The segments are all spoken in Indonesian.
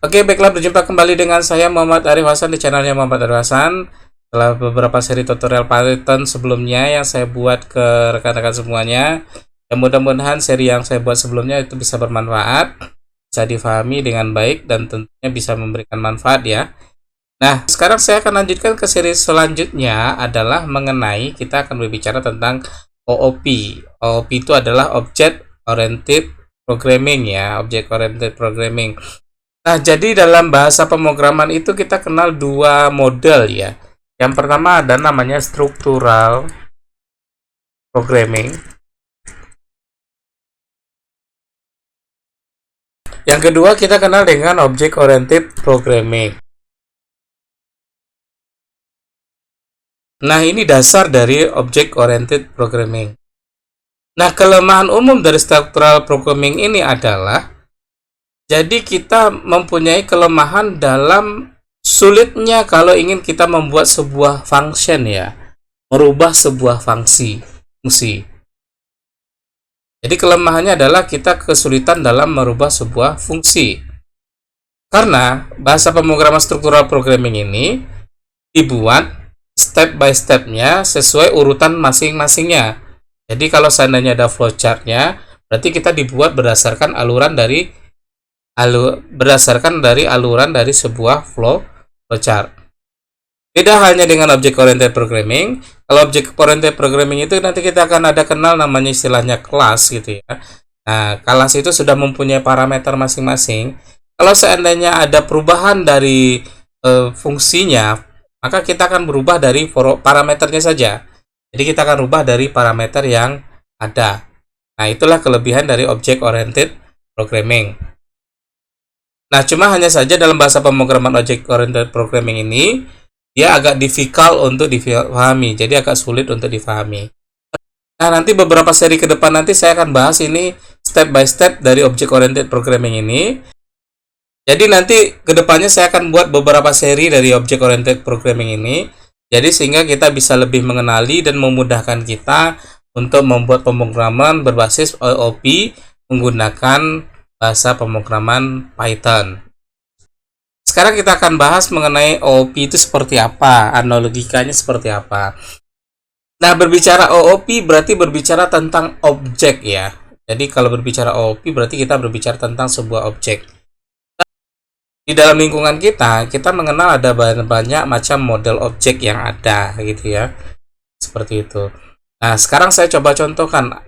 Oke, baiklah, berjumpa kembali dengan saya Muhammad Arif Hasan di channelnya Muhammad Arif Hasan. Setelah beberapa seri tutorial Python sebelumnya yang saya buat ke rekan-rekan semuanya, dan mudah-mudahan seri yang saya buat sebelumnya itu bisa bermanfaat, bisa difahami dengan baik, dan tentunya bisa memberikan manfaat ya. Nah, sekarang saya akan lanjutkan ke seri selanjutnya adalah mengenai kita akan berbicara tentang OOP. OOP itu adalah Object Oriented Programming ya, Object Oriented Programming. Nah, jadi dalam bahasa pemrograman itu kita kenal dua model ya. Yang pertama ada namanya structural programming. Yang kedua kita kenal dengan object oriented programming. Nah, ini dasar dari object oriented programming. Nah, kelemahan umum dari structural programming ini adalah jadi kita mempunyai kelemahan dalam sulitnya kalau ingin kita membuat sebuah function ya, merubah sebuah fungsi. Jadi kelemahannya adalah kita kesulitan dalam merubah sebuah fungsi. Karena bahasa pemrograman struktural programming ini dibuat step by stepnya sesuai urutan masing-masingnya. Jadi kalau seandainya ada flowchartnya, berarti kita dibuat berdasarkan aluran dari sebuah flowchart. Beda halnya dengan object oriented programming. Kalau object oriented programming itu nanti kita akan ada kenal namanya istilahnya kelas gitu ya. Nah, kelas itu sudah mempunyai parameter masing-masing. Kalau seandainya ada perubahan dari fungsinya, maka kita akan berubah dari parameternya saja. Jadi kita akan rubah dari parameter yang ada. Nah, itulah kelebihan dari object oriented programming. Nah, cuma hanya saja dalam bahasa pemrograman object oriented programming ini dia agak difficult untuk difahami, jadi agak sulit untuk difahami. Nah, nanti beberapa seri ke depan nanti saya akan bahas ini step by step dari object oriented programming ini. Jadi nanti kedepannya saya akan buat beberapa seri dari object oriented programming ini. Jadi sehingga kita bisa lebih mengenali dan memudahkan kita untuk membuat pemrograman berbasis OOP menggunakan bahasa pemrograman Python. Sekarang kita akan bahas mengenai OOP itu seperti apa, analogikanya seperti apa. Nah, berbicara OOP berarti berbicara tentang objek ya. Jadi kalau berbicara OOP berarti kita berbicara tentang sebuah objek. Di dalam lingkungan kita mengenal ada banyak macam model objek yang ada gitu ya. Seperti itu. Nah, sekarang saya coba contohkan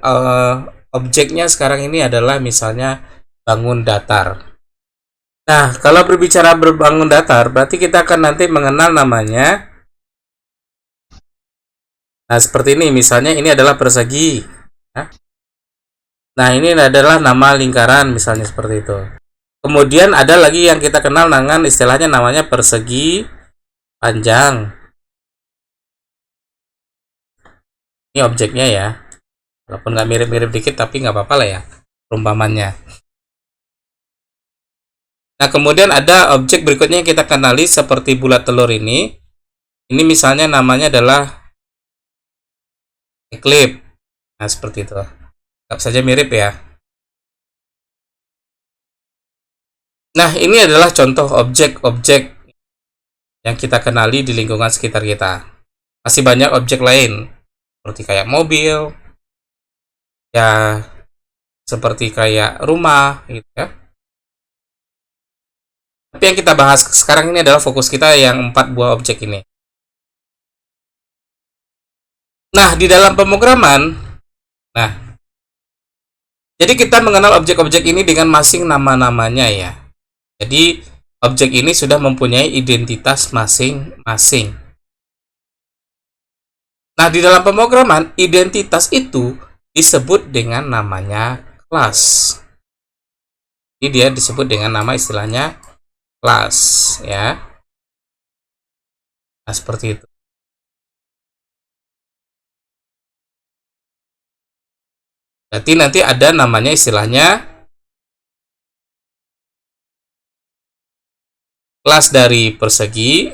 objeknya sekarang ini adalah misalnya bangun datar. Nah, kalau berbicara berbangun datar, berarti kita akan nanti mengenal namanya. Nah, seperti ini, misalnya ini adalah persegi. Nah, ini adalah nama lingkaran, misalnya seperti itu. Kemudian ada lagi yang kita kenal dengan istilahnya namanya persegi panjang. Ini objeknya ya. Walaupun nggak mirip-mirip dikit, tapi nggak apa-apa lah ya, perumpamannya. Nah, kemudian ada objek berikutnya yang kita kenali seperti bulat telur ini. Ini misalnya namanya adalah eclipse. Nah, seperti itu. Anggap saja mirip ya. Nah, ini adalah contoh objek-objek yang kita kenali di lingkungan sekitar kita. Masih banyak objek lain, seperti kayak mobil, ya, seperti kayak rumah, gitu ya. Tapi yang kita bahas sekarang ini adalah fokus kita yang 4 buah objek ini. Nah, di dalam pemrograman, jadi kita mengenal objek-objek ini dengan masing nama-namanya ya. Jadi, objek ini sudah mempunyai identitas masing-masing. Nah, di dalam pemrograman, identitas itu disebut dengan namanya kelas. Ini dia disebut dengan nama istilahnya kelas ya. Nah, seperti itu. Berarti nanti ada namanya istilahnya kelas dari persegi,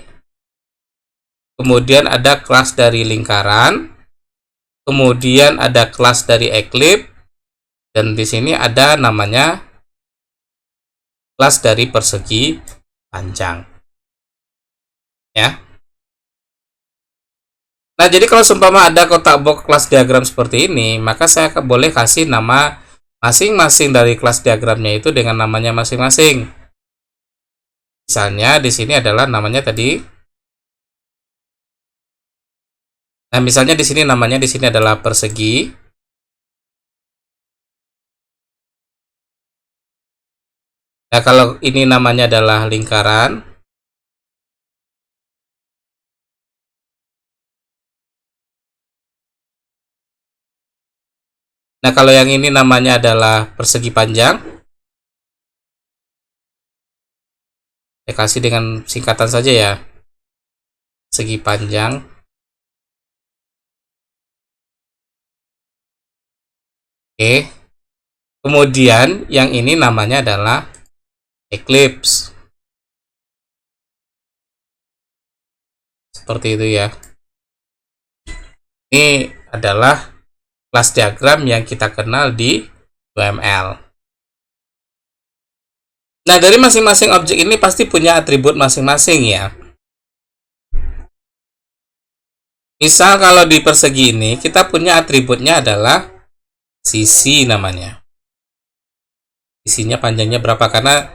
kemudian ada kelas dari lingkaran, kemudian ada kelas dari eclipse, dan di sini ada namanya kelas dari persegi panjang. Ya. Nah, jadi kalau seumpama ada kotak box kelas diagram seperti ini, maka saya boleh kasih nama masing-masing dari kelas diagramnya itu dengan namanya masing-masing. Misalnya di sini adalah namanya tadi. Nah, misalnya di sini namanya di sini adalah persegi. Nah, kalau ini namanya adalah lingkaran. Nah, kalau yang ini namanya adalah persegi panjang. Saya kasih dengan singkatan saja ya. Segi panjang. Oke. Kemudian yang ini namanya adalah ellipse. Seperti itu ya. Ini adalah kelas diagram yang kita kenal di UML. Nah, dari masing-masing objek ini pasti punya atribut masing-masing ya. Misal kalau di persegi ini kita punya atributnya adalah sisi namanya. Sisinya panjangnya berapa, karena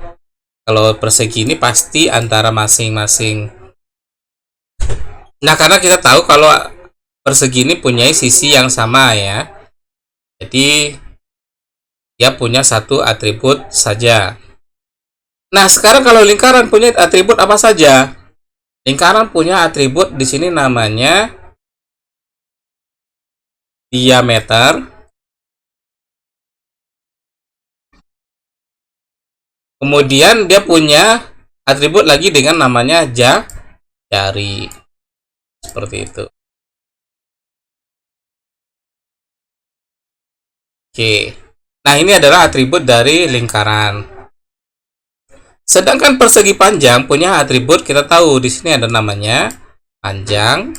kalau persegi ini pasti antara masing-masing. Nah, karena kita tahu kalau persegi ini punya sisi yang sama ya. Jadi dia punya satu atribut saja. Nah, sekarang kalau lingkaran punya atribut apa saja? Lingkaran punya atribut di sini namanya diameter. Kemudian dia punya atribut lagi dengan namanya jari. Seperti itu. Oke. Nah, ini adalah atribut dari lingkaran. Sedangkan persegi panjang punya atribut, kita tahu di sini ada namanya panjang.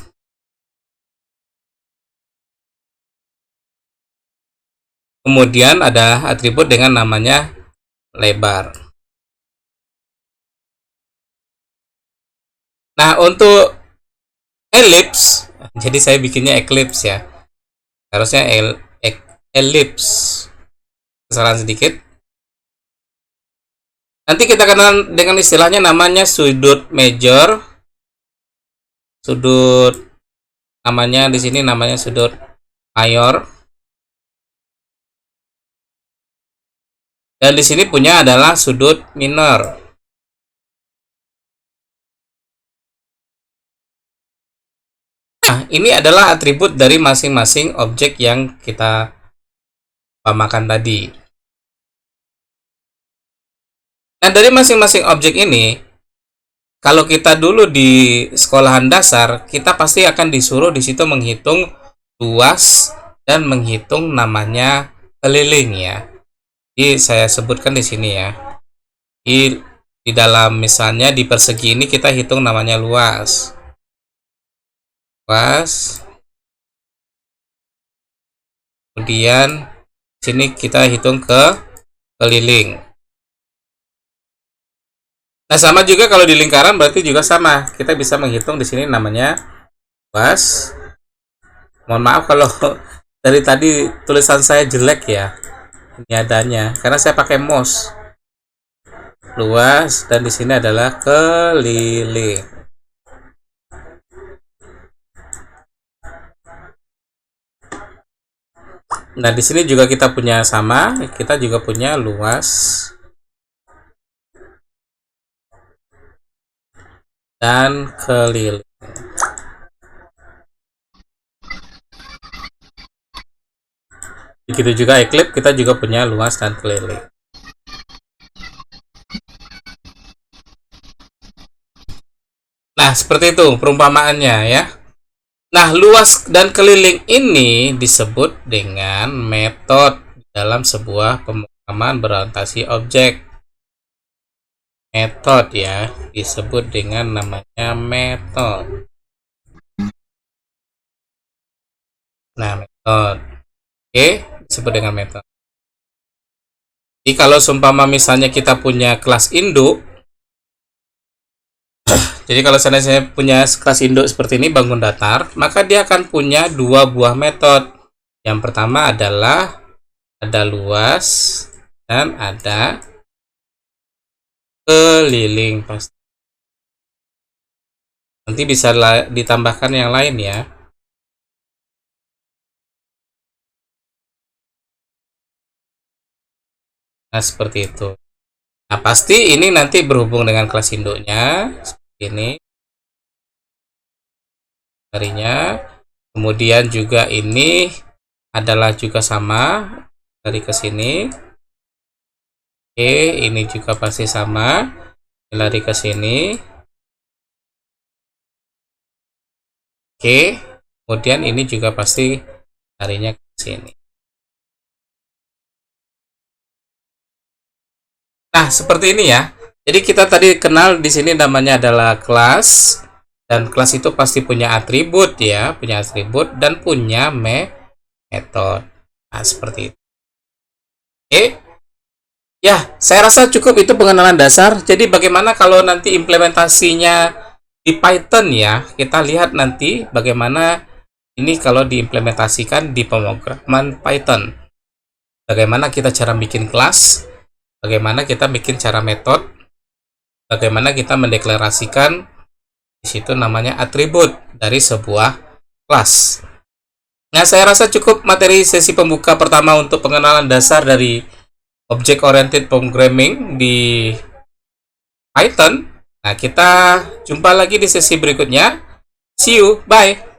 Kemudian ada atribut dengan namanya lebar. Nah, untuk ellipse, jadi saya bikinnya eclipse ya. Harusnya ellipse. Kesalahan sedikit. Nanti kita kenal dengan istilahnya namanya sudut major. Sudut namanya di sini namanya sudut mayor. Dan di sini punya adalah sudut minor. Nah, ini adalah atribut dari masing-masing objek yang kita pamakan tadi. Nah, dari masing-masing objek ini, kalau kita dulu di sekolahan dasar, kita pasti akan disuruh di situ menghitung luas dan menghitung namanya keliling ya. Jadi saya sebutkan di sini ya. Di dalam misalnya di persegi ini kita hitung namanya luas. Luas. Kemudian sini kita hitung ke keliling. Nah, sama juga kalau di lingkaran berarti juga sama. Kita bisa menghitung di sini namanya luas. Mohon maaf kalau dari tadi tulisan saya jelek ya. Ini adanya karena saya pakai mouse. Luas dan di sini adalah keliling. Nah, di sini juga kita punya sama, kita juga punya luas dan keliling. Begitu juga eclipse, kita juga punya luas dan keliling. Nah, seperti itu perumpamaannya ya. Nah, luas dan keliling ini disebut dengan metode dalam sebuah pemahaman berorientasi objek. Metode ya, disebut dengan namanya metode. Nah, metode. Oke, disebut dengan metode. Jadi kalau seumpama misalnya kita punya kelas induk, jadi kalau saya punya kelas induk seperti ini, bangun datar, maka dia akan punya dua buah metode. Yang pertama adalah ada luas dan ada keliling pasti. Nanti bisa ditambahkan yang lain ya. Nah, seperti itu. Nah, pasti ini nanti berhubung dengan kelas induknya seperti ini. Harinya. Kemudian juga ini adalah juga sama dari ke sini. Oke, ini juga pasti sama. Lari ke sini. Oke. Kemudian ini juga pasti larinya ke sini. Nah, seperti ini ya. Jadi kita tadi kenal di sini namanya adalah kelas, dan kelas itu pasti punya atribut ya, punya atribut dan punya metode. Nah, seperti itu. Oke. Ya, saya rasa cukup itu pengenalan dasar. Jadi bagaimana kalau nanti implementasinya di Python ya? Kita lihat nanti bagaimana ini kalau diimplementasikan di pemrograman Python. Bagaimana kita cara bikin kelas, bagaimana kita bikin cara metode, bagaimana kita mendeklarasikan di situ namanya atribut dari sebuah kelas. Nah, saya rasa cukup materi sesi pembuka pertama untuk pengenalan dasar dari Object Oriented Programming di Python. Nah, kita jumpa lagi di sesi berikutnya. See you, bye.